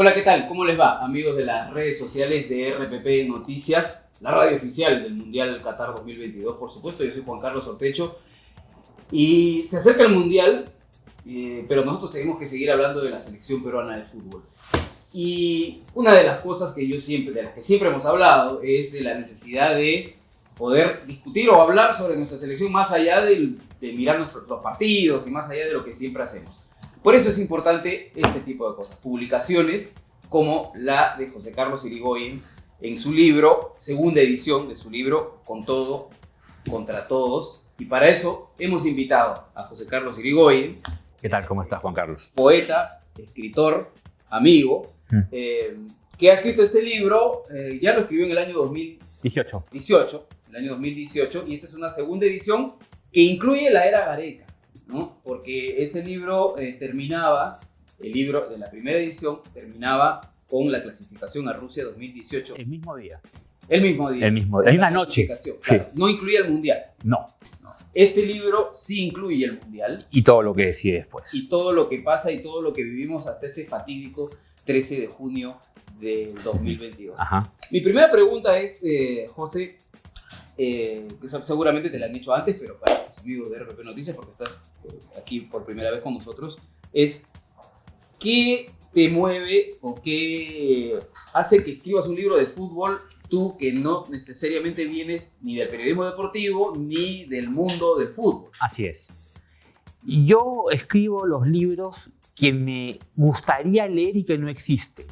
Hola, ¿qué tal? ¿Cómo les va? Amigos de las redes sociales de RPP Noticias, la radio oficial del Mundial Qatar 2022, por supuesto. Yo soy Juan Carlos Ortecho y se acerca el Mundial, pero nosotros tenemos que seguir hablando de la selección peruana de fútbol. Y una de las cosas de las que siempre hemos hablado es de la necesidad de poder discutir o hablar sobre nuestra selección más allá de mirar los partidos y más allá de lo que siempre hacemos. Por eso es importante este tipo de cosas, publicaciones como la de José Carlos Irigoyen en su libro, segunda edición de su libro, Con Todo, Contra Todos. Y para eso hemos invitado a José Carlos Irigoyen. ¿Qué tal? ¿Cómo estás, Juan Carlos? Poeta, escritor, amigo, que ha escrito este libro, ya lo escribió en el año 2018, y esta es una segunda edición que incluye la era Gareca, ¿no? Porque ese libro el libro de la primera edición terminaba con la clasificación a Rusia 2018. El mismo día. El mismo día. La misma noche. Claro, sí. No incluía el Mundial. No. Este libro sí incluye el Mundial. Y todo lo que decide después. Y todo lo que pasa y todo lo que vivimos hasta este fatídico 13 de junio del 2022. Ajá. Mi primera pregunta es, José, que seguramente te la han hecho antes, pero para los amigos de RPP Noticias, porque estás aquí por primera vez con nosotros, es ¿qué te mueve o qué hace que escribas un libro de fútbol tú que no necesariamente vienes ni del periodismo deportivo ni del mundo del fútbol? Así es. Yo escribo los libros que me gustaría leer y que no existen.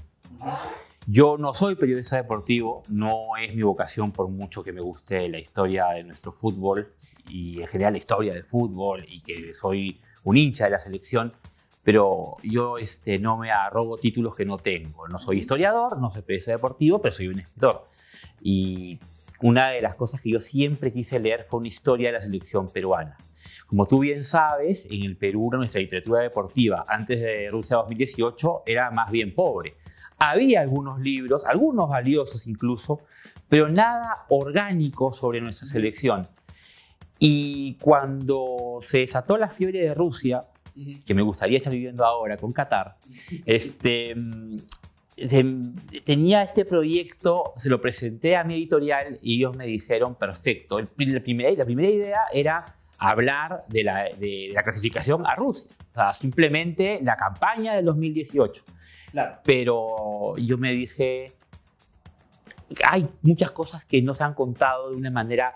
Yo no soy periodista deportivo, no es mi vocación por mucho que me guste la historia de nuestro fútbol y en general la historia del fútbol y que soy un hincha de la selección, pero yo no me arrogo títulos que no tengo. No soy historiador, no soy periodista deportivo, pero soy un escritor. Y una de las cosas que yo siempre quise leer fue una historia de la selección peruana. Como tú bien sabes, en el Perú nuestra literatura deportiva antes de Rusia 2018 era más bien pobre. Había algunos libros, algunos valiosos incluso, pero nada orgánico sobre nuestra selección. Y cuando se desató la fiebre de Rusia, que me gustaría estar viviendo ahora con Qatar, tenía este proyecto, se lo presenté a mi editorial y ellos me dijeron, perfecto. La primera idea era hablar de la clasificación a Rusia, o sea, simplemente la campaña del 2018. Claro. Pero yo me dije, hay muchas cosas que no se han contado de una manera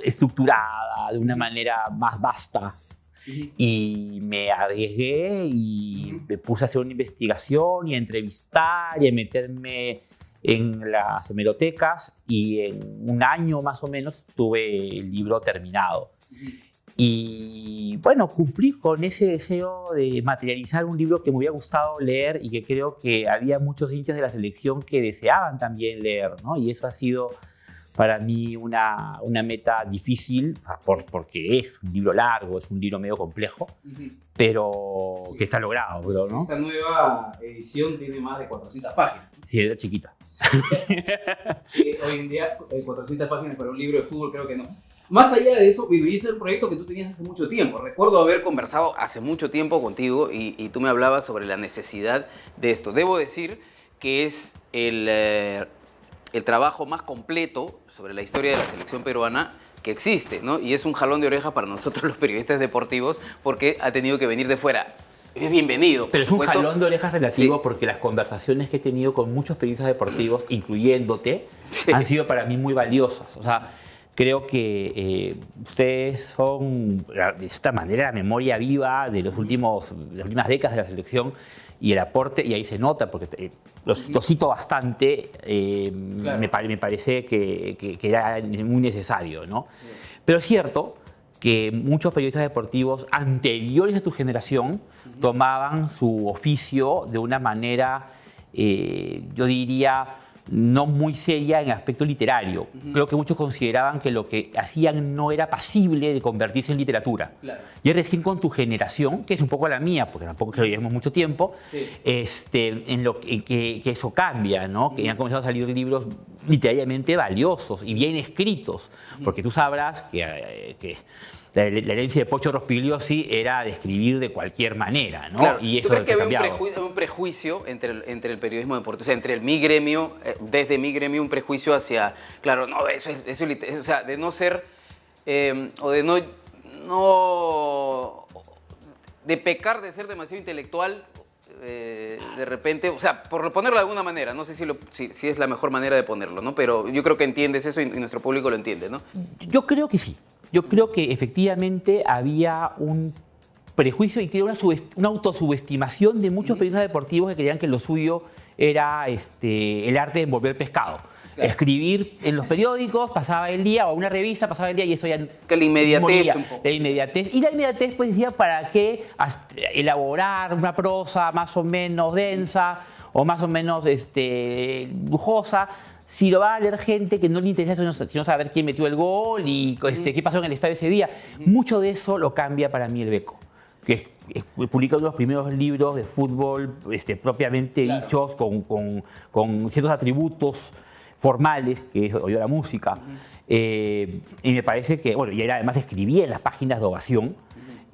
estructurada, de una manera más vasta. Y me arriesgué y me puse a hacer una investigación y a entrevistar y a meterme en las hemerotecas y en un año más o menos tuve el libro terminado. Y bueno, cumplí con ese deseo de materializar un libro que me hubiera gustado leer y que creo que había muchos hinchas de la selección que deseaban también leer, ¿no? Y eso ha sido para mí una meta difícil, porque es un libro largo, es un libro medio complejo, pero sí, que está logrado, creo, ¿no? Esta nueva edición tiene más de 400 páginas. Sí, era chiquita. Hoy en día, 400 páginas para un libro de fútbol, creo que no. Más allá de eso, y ese es un proyecto que tú tenías hace mucho tiempo. Recuerdo haber conversado hace mucho tiempo contigo y tú me hablabas sobre la necesidad de esto. Debo decir que es el trabajo más completo sobre la historia de la selección peruana que existe, ¿no? Y es un jalón de orejas para nosotros los periodistas deportivos porque ha tenido que venir de fuera. Es bienvenido. Pero es un jalón de orejas relativo, sí, porque las conversaciones que he tenido con muchos periodistas deportivos, incluyéndote, sí, han sido para mí muy valiosas. O sea, creo que ustedes son, de esta manera, la memoria viva de las últimas décadas de la selección y el aporte, y ahí se nota, porque lo cito bastante, claro, me parece que era muy necesario, ¿no? Sí. Pero es cierto que muchos periodistas deportivos anteriores a tu generación tomaban su oficio de una manera, yo diría, no muy seria en el aspecto literario. Creo que muchos consideraban que lo que hacían no era pasible de convertirse en literatura. Claro. Y es recién con tu generación, que es un poco la mía, porque tampoco es que lo llevemos mucho tiempo, sí, que eso cambia, ¿no? Que ya han comenzado a salir libros literariamente valiosos y bien escritos, porque tú sabrás que la herencia de Pocho Rospigliosi era de escribir de cualquier manera, ¿no? Claro. Y eso ¿Tú crees que ha había cambiado. un prejuicio entre el periodismo deportivo? O sea, entre mi gremio, desde mi gremio, un prejuicio hacia, claro, no, o sea, de no ser, o de de pecar de ser demasiado intelectual, de repente, o sea, por ponerlo de alguna manera, no sé si es la mejor manera de ponerlo, ¿no? Pero yo creo que entiendes eso y nuestro público lo entiende, ¿no? Yo creo que sí. Yo creo que efectivamente había un prejuicio y creo una autosubestimación de muchos periodistas deportivos que creían que lo suyo era el arte de envolver pescado. Claro. Escribir en los periódicos, pasaba el día, o una revista, pasaba el día y eso ya... Que la inmediatez moría. un poco. La inmediatez. Y la inmediatez pues decía para qué elaborar una prosa más o menos densa o más o menos lujosa, si lo va a leer gente que no le interesa sino saber quién metió el gol y qué pasó en el estadio ese día. Mucho de eso lo cambia para mí el Beco, que publica uno de los primeros libros de fútbol propiamente claro. dichos, con ciertos atributos formales, que es oír la música. Y me parece que, bueno, y además escribía en las páginas de Ovación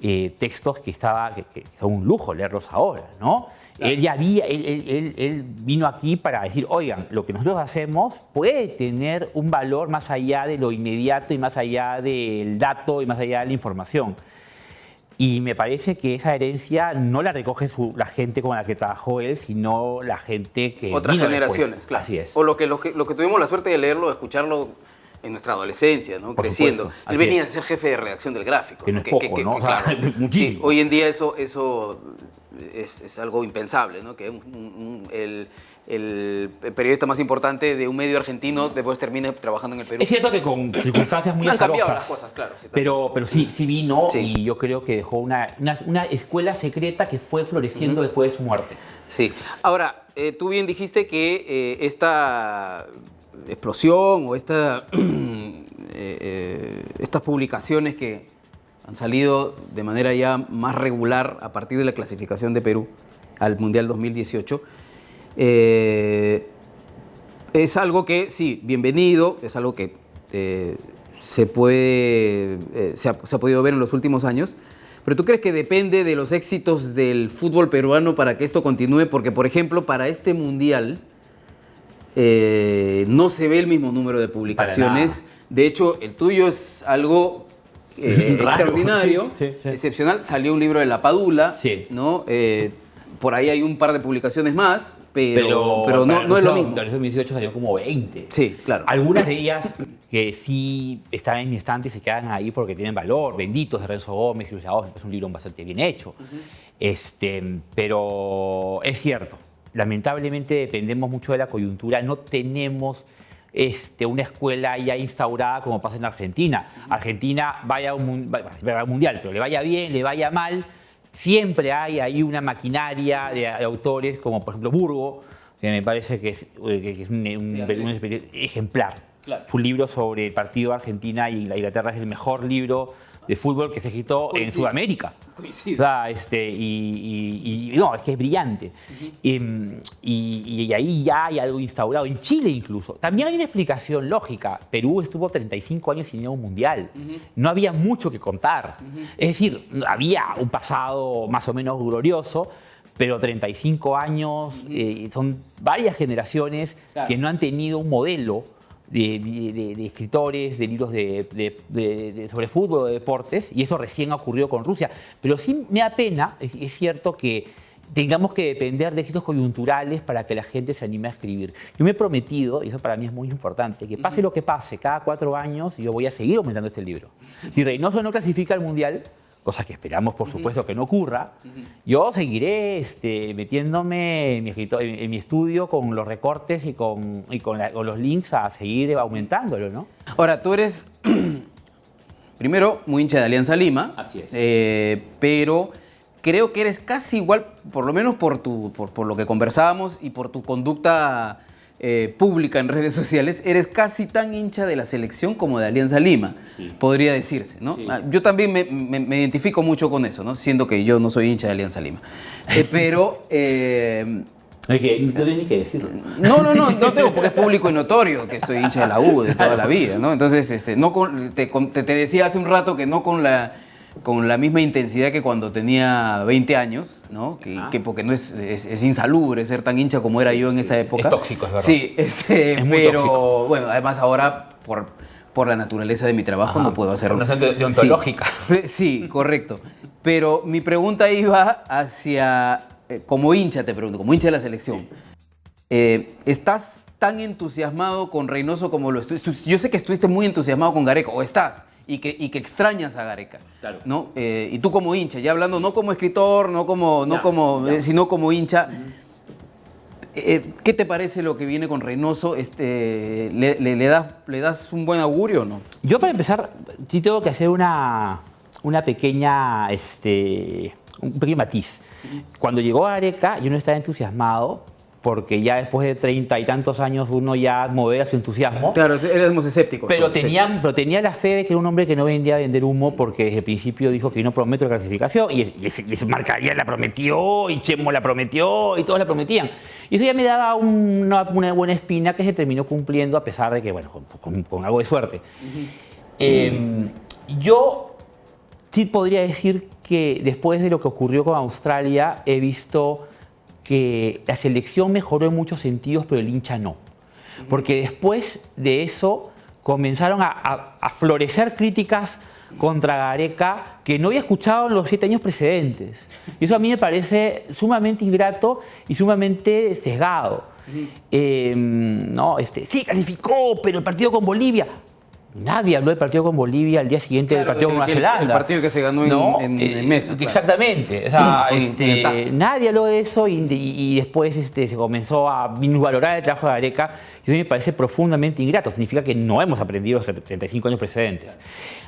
textos que son un lujo leerlos ahora, ¿no? Claro. Él vino aquí para decir, oigan, lo que nosotros hacemos puede tener un valor más allá de lo inmediato y más allá del dato y más allá de la información. Y me parece que esa herencia no la recoge la gente con la que trabajó él, sino la gente que otras vino generaciones, después. claro. Así es. O lo que tuvimos la suerte de leerlo, de escucharlo en nuestra adolescencia, ¿no? Por creciendo. supuesto, Él venía a ser jefe de redacción del Gráfico. Que no es poco, ¿no? O sea, claro, muchísimo. Sí, hoy en día eso es algo impensable, ¿no? Que el periodista más importante de un medio argentino después termine trabajando en el Perú. Es cierto que con circunstancias muy Han cambiado azarosas, las cosas, claro. Sí, pero sí vino Sí. y yo creo que dejó una escuela secreta que fue floreciendo después de su muerte. Sí. Ahora, tú bien dijiste que esta explosión o estas publicaciones que han salido de manera ya más regular a partir de la clasificación de Perú al Mundial 2018, es algo que, sí, bienvenido, es algo que se ha podido ver en los últimos años, pero ¿tú crees que depende de los éxitos del fútbol peruano para que esto continúe? Porque, por ejemplo, para este Mundial no se ve el mismo número de publicaciones. De hecho, el tuyo es algo extraordinario, sí. excepcional. Salió un libro de La Padula, sí. ¿no? Por ahí hay un par de publicaciones más, pero no es lo mismo. En el 2018 salieron como 20. Sí, claro. Algunas de ellas que sí están en mi estante y se quedan ahí porque tienen valor. Benditos de Renzo Gómez y Luis Laos, es un libro bastante bien hecho. Pero es cierto, lamentablemente dependemos mucho de la coyuntura. No tenemos una escuela ya instaurada como pasa en Argentina. Argentina vaya a un mundial, pero le vaya bien, le vaya mal. Siempre hay ahí una maquinaria de autores, como por ejemplo Burgo, que me parece que es un ejemplar. Claro. Su libro sobre el partido de Argentina y la Inglaterra es el mejor libro de fútbol que se escrito en Sudamérica. Coincido. O sea, no, es que es brillante. Y ahí ya hay algo instaurado, en Chile incluso. También hay una explicación lógica. Perú estuvo 35 años sin ir a un mundial. No había mucho que contar. Es decir, había un pasado más o menos glorioso, pero 35 años son varias generaciones que no han tenido un modelo de escritores, de libros sobre fútbol o de deportes, y eso recién ha ocurrido con Rusia. Pero sí me da pena, es cierto que tengamos que depender de éxitos coyunturales para que la gente se anime a escribir. Yo me he prometido, y eso para mí es muy importante, que pase lo que pase, cada 4 años yo voy a seguir aumentando este libro. Si Reynoso no clasifica al Mundial, cosa que esperamos por supuesto que no ocurra, yo seguiré metiéndome en mi estudio con los recortes y con los links a seguir aumentándolo, ¿no? Ahora, tú eres, primero, muy hincha de Alianza Lima. Así es. Pero creo que eres casi igual, por lo menos por lo que conversábamos y por tu conducta pública en redes sociales, eres casi tan hincha de la selección como de Alianza Lima, podría decirse, ¿no? Sí. Yo también me identifico mucho con eso, ¿no? Siendo que yo no soy hincha de Alianza Lima. Pero Es que no tienes ni que decirlo. No tengo, porque es público y notorio que soy hincha de la U de toda la vida, ¿no? Entonces, te decía hace un rato que no con la misma intensidad que cuando tenía 20 años, ¿no? Porque no es insalubre ser tan hincha como era yo en esa época. Es tóxico, es verdad. Sí, es muy pero tóxico. bueno, además ahora por la naturaleza de mi trabajo no puedo hacerlo. Por una cuestión deontológica. Sí, correcto. Pero mi pregunta iba hacia, como hincha te pregunto, como hincha de la selección, ¿estás tan entusiasmado con Reynoso como lo estuviste? Yo sé que estuviste muy entusiasmado con Gareca, o estás, y que extrañas a Gareca, Claro. ¿no? Y tú como hincha, ya hablando no como escritor, sino como hincha, ¿qué te parece lo que viene con Reynoso? ¿Le das un buen augurio o no? Yo, para empezar, sí tengo que hacer una pequeña, un pequeño matiz. Cuando llegó Gareca, yo no estaba entusiasmado, porque ya después de 30 y tantos años uno ya modera su entusiasmo. Claro, éramos escépticos. Pero tenía la fe de que era un hombre que no vendía a vender humo, porque desde el principio dijo que no prometo la clasificación, y Marcaría la prometió, y Chemo la prometió, y todos la prometían. Y eso ya me daba una buena espina, que se terminó cumpliendo, a pesar de que, bueno, con algo de suerte. Yo sí podría decir que después de lo que ocurrió con Australia, he visto que la selección mejoró en muchos sentidos, pero el hincha no. Porque después de eso comenzaron a florecer críticas contra Gareca que no había escuchado en los 7 años precedentes. Y eso a mí me parece sumamente ingrato y sumamente sesgado. Sí, calificó, pero el partido con Bolivia... Nadie habló del partido con Bolivia al día siguiente del partido con Nueva Zelanda. El partido que se ganó en mesa. Exactamente. O sea, nadie habló de eso, y después se comenzó a minusvalorar el trabajo de Gareca. Y a mí me parece profundamente ingrato. Significa que no hemos aprendido los 35 años precedentes.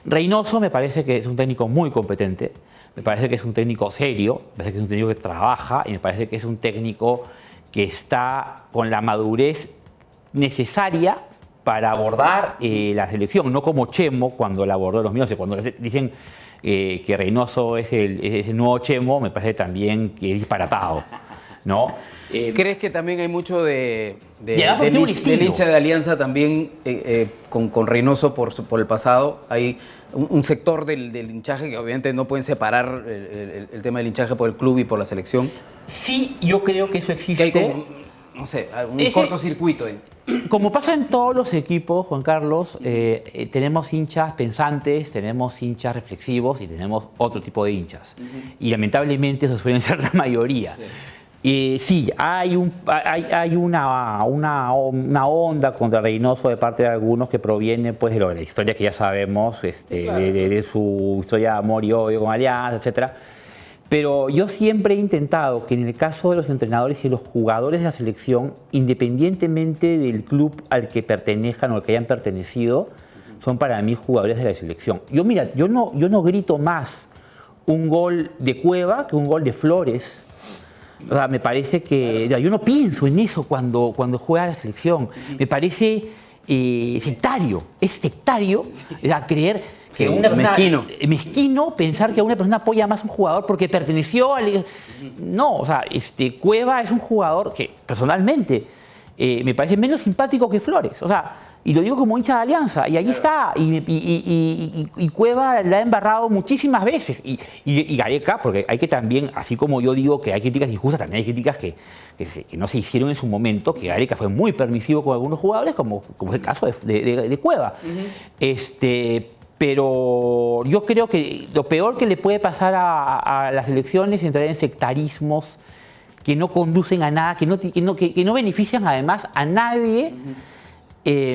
Reynoso me parece que es un técnico muy competente. Me parece que es un técnico serio. Me parece que es un técnico que trabaja. Y me parece que es un técnico que está con la madurez necesaria para abordar la selección, no como Chemo cuando la abordó en los Mioses. Cuando dicen que Reynoso es el nuevo Chemo, me parece también que es disparatado, ¿no? ¿Crees que también hay mucho del hincha de Alianza también con Reynoso por el pasado? Hay un sector del hinchaje que obviamente no pueden separar el tema del hinchaje por el club y por la selección. Sí, yo creo que eso existe. Que hay como, no sé, un cortocircuito ahí. Como pasa en todos los equipos, Juan Carlos, tenemos hinchas pensantes, tenemos hinchas reflexivos y tenemos otro tipo de hinchas. Y lamentablemente eso suelen ser la mayoría. Sí, hay una onda contra Reynoso de parte de algunos que proviene, pues, de la historia que ya sabemos, claro, de su historia de amor y odio con Alianza, etcétera. Pero yo siempre he intentado que en el caso de los entrenadores y los jugadores de la selección, independientemente del club al que pertenezcan o al que hayan pertenecido, son para mí jugadores de la selección. Yo no grito más un gol de Cueva que un gol de Flores. O sea, me parece que... Yo no pienso en eso cuando juega la selección. Me parece sectario. Es sectario, o sea, creer... Que una persona, mezquino pensar que una persona apoya más a un jugador porque perteneció al... No, o sea, Cueva es un jugador que personalmente me parece menos simpático que Flores. O sea, y lo digo como hincha de Alianza, y allí está. Y Cueva la ha embarrado muchísimas veces. Y Gareca, porque hay que también, así como yo digo que hay críticas injustas, también hay críticas que no se hicieron en su momento, que Gareca fue muy permisivo con algunos jugadores, como es el caso de Cueva. Pero yo creo que lo peor que le puede pasar a las elecciones es entrar en sectarismos que no conducen a nada, que no benefician además a nadie,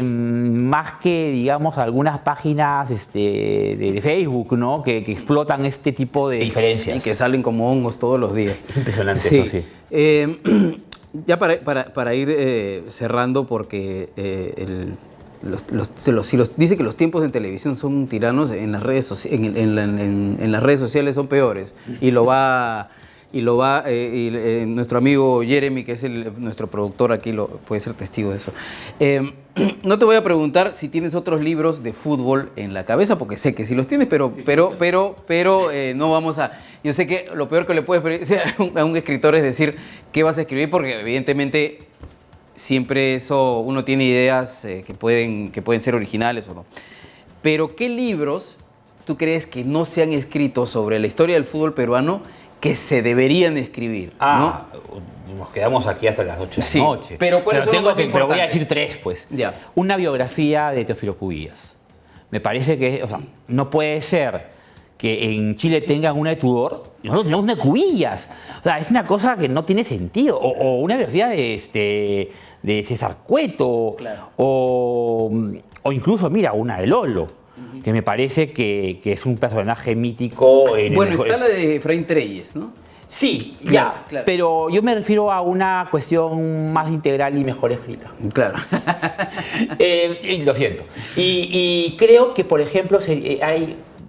más que, digamos, algunas páginas de Facebook, ¿no? que explotan este tipo de diferencias. Y que salen como hongos todos los días. Es impresionante, sí. Eso sí. Ya para ir cerrando, porque dice que los tiempos en televisión son tiranos, en las redes sociales son peores, y lo va y lo va, nuestro amigo Jeremy, que es nuestro productor aquí, puede ser testigo de eso. No te voy a preguntar si tienes otros libros de fútbol en la cabeza, porque sé que sí los tienes, pero no vamos a... Yo sé que lo peor que le puedes pedir a un escritor es decir qué vas a escribir, porque evidentemente siempre eso uno tiene ideas que pueden ser originales o no. Pero ¿qué libros tú crees que no se han escrito sobre la historia del fútbol peruano que se deberían escribir? ¿No? Nos quedamos aquí hasta las 8 de la noche. Pero ¿cuáles son los más pero voy a importantes? decir 3, pues. Ya. Una biografía de Teófilo Cubillas. Me parece que, o sea, no puede ser que en Chile tengan una de Tudor y nosotros tenemos una de Cubillas. O sea, es una cosa que no tiene sentido. O una biografía de César Cueto. Claro. O incluso, mira, una de Lolo. Que me parece que es un personaje mítico. Bueno, está la de Efraín Treyes, ¿no? Sí, claro, ya, claro. Pero yo me refiero a una cuestión más integral y mejor escrita. Claro. Lo siento. Y creo que, por ejemplo,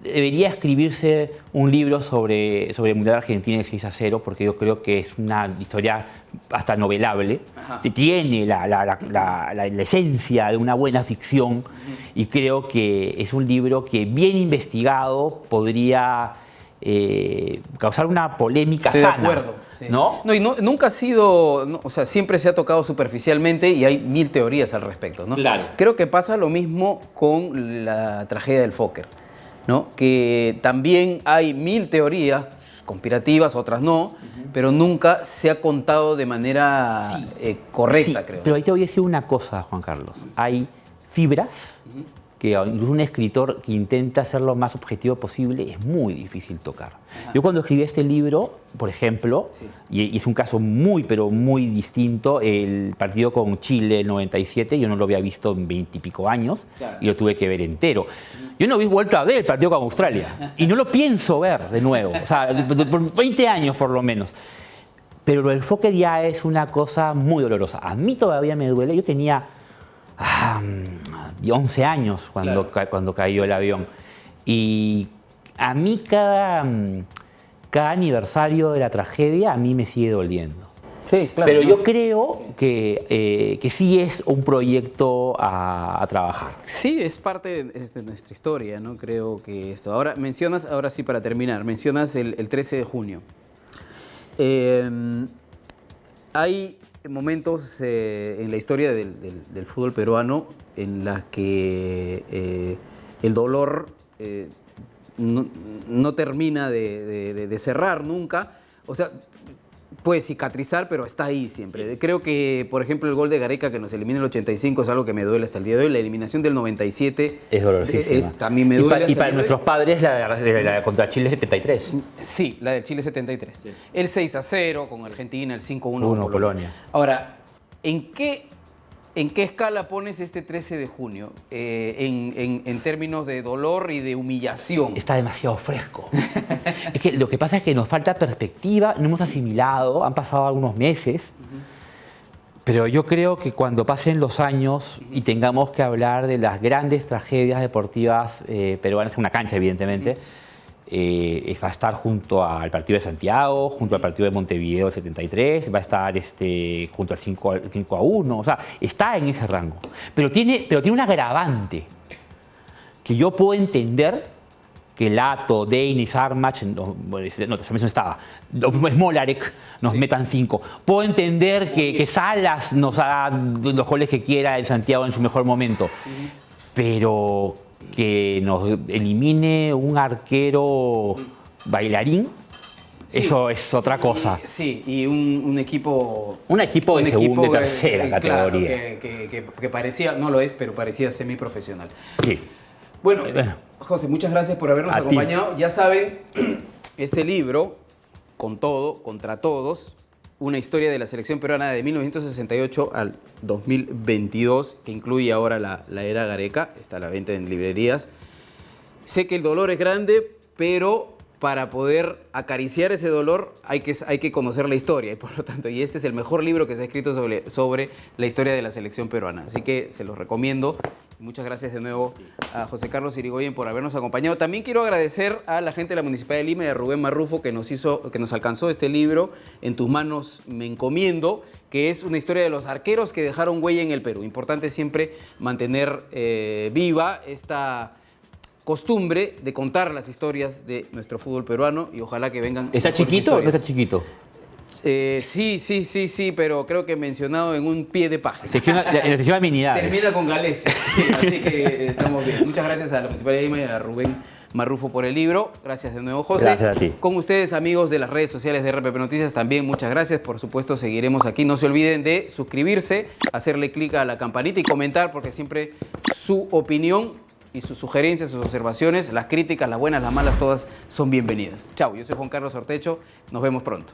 debería escribirse un libro sobre el Mundial de Argentina de 6-0, porque yo creo que es una historia hasta novelable. Ajá. Tiene la esencia de una buena ficción, y creo que es un libro que, bien investigado, podría causar una polémica Estoy sana. de acuerdo. Sí. ¿No? No, y nunca ha sido, o sea, siempre se ha tocado superficialmente y hay 1000 teorías al respecto, ¿no? Claro. Creo que pasa lo mismo con la tragedia del Fokker, ¿no? Que también hay 1000 teorías conspirativas, otras no, pero nunca se ha contado de manera correcta, Sí, creo. pero ahí te voy a decir una cosa, Juan Carlos. Hay fibras que incluso un escritor que intenta ser lo más objetivo posible es muy difícil tocar. Ajá. Yo cuando escribí este libro, por ejemplo, y es un caso muy, pero muy distinto, el partido con Chile, el 97, yo no lo había visto en 20 y pico años, Claro. y lo tuve que ver entero. Yo no había vuelto a ver el partido con Australia, y no lo pienso ver de nuevo, o sea, por 20 años por lo menos. Pero lo del Fokker ya es una cosa muy dolorosa. A mí todavía me duele. Yo tenía 11 años cuando cayó el avión. Y a mí cada aniversario de la tragedia a mí me sigue doliendo. Sí, claro. Pero yo creo que sí es un proyecto a trabajar. Sí, es parte de nuestra historia, ¿no? Creo que esto. Ahora sí para terminar, mencionas el 13 de junio. Hay momentos en la historia del fútbol peruano en las que el dolor no termina de cerrar nunca. O sea, puede cicatrizar, pero está ahí siempre. Sí. Creo que, por ejemplo, el gol de Gareca que nos elimina en el 85 es algo que me duele hasta el día de hoy. La eliminación del 97 es dolorosísima. También me duele. Y para nuestros padres, la contra Chile 73. Sí, la de Chile 73. Sí. El 6-0 con Argentina, el 5-1 con Polonia. Ahora, ¿en qué escala pones este 13 de junio en términos de dolor y de humillación? Está demasiado fresco. Es que lo que pasa es que nos falta perspectiva, no hemos asimilado, han pasado algunos meses, pero yo creo que cuando pasen los años y tengamos que hablar de las grandes tragedias deportivas peruanas en una cancha, evidentemente, va a estar junto al partido de Santiago, junto al partido de Montevideo del 73, va a estar junto al 5-1, o sea, está en ese rango. Pero tiene un agravante que yo puedo entender que Lato, Denis, Armach, también no estaba, Smolarek nos metan 5. Puedo entender que Salas nos haga los goles que quiera el Santiago en su mejor momento, pero que nos elimine un arquero bailarín, sí, eso es otra cosa. Sí, y un equipo... Un equipo de segunda y tercera categoría. Claro, que parecía, no lo es, pero parecía semiprofesional. Sí. Bueno, José, muchas gracias por habernos acompañado. Ya saben, este libro, Con Todo, Contra Todos, una historia de la selección peruana de 1968 al 2022, que incluye ahora la era Gareca, está a la venta en librerías. Sé que el dolor es grande, pero para poder acariciar ese dolor hay que conocer la historia, y por lo tanto, y este es el mejor libro que se ha escrito sobre la historia de la selección peruana. Así que se los recomiendo. Muchas gracias de nuevo a José Carlos Irigoyen por habernos acompañado. También quiero agradecer a la gente de la Municipalidad de Lima y a Rubén Marrufo que nos alcanzó este libro. En tus manos me encomiendo, que es una historia de los arqueros que dejaron huella en el Perú. Importante siempre mantener viva esta costumbre de contar las historias de nuestro fútbol peruano, y ojalá que vengan. ¿Está chiquito o no está chiquito? Sí, pero creo que mencionado en un pie de página. En la sección de amenidades. Termina con Gales, sí, así que estamos bien. Muchas gracias a la Municipalidad de Lima y a Rubén Marrufo por el libro. Gracias de nuevo, José. Gracias a ti. Con ustedes, amigos de las redes sociales de RPP Noticias, también muchas gracias. Por supuesto, seguiremos aquí. No se olviden de suscribirse, hacerle clic a la campanita y comentar, porque siempre su opinión y sus sugerencias, sus observaciones, las críticas, las buenas, las malas, todas son bienvenidas. Chao, yo soy Juan Carlos Ortecho. Nos vemos pronto.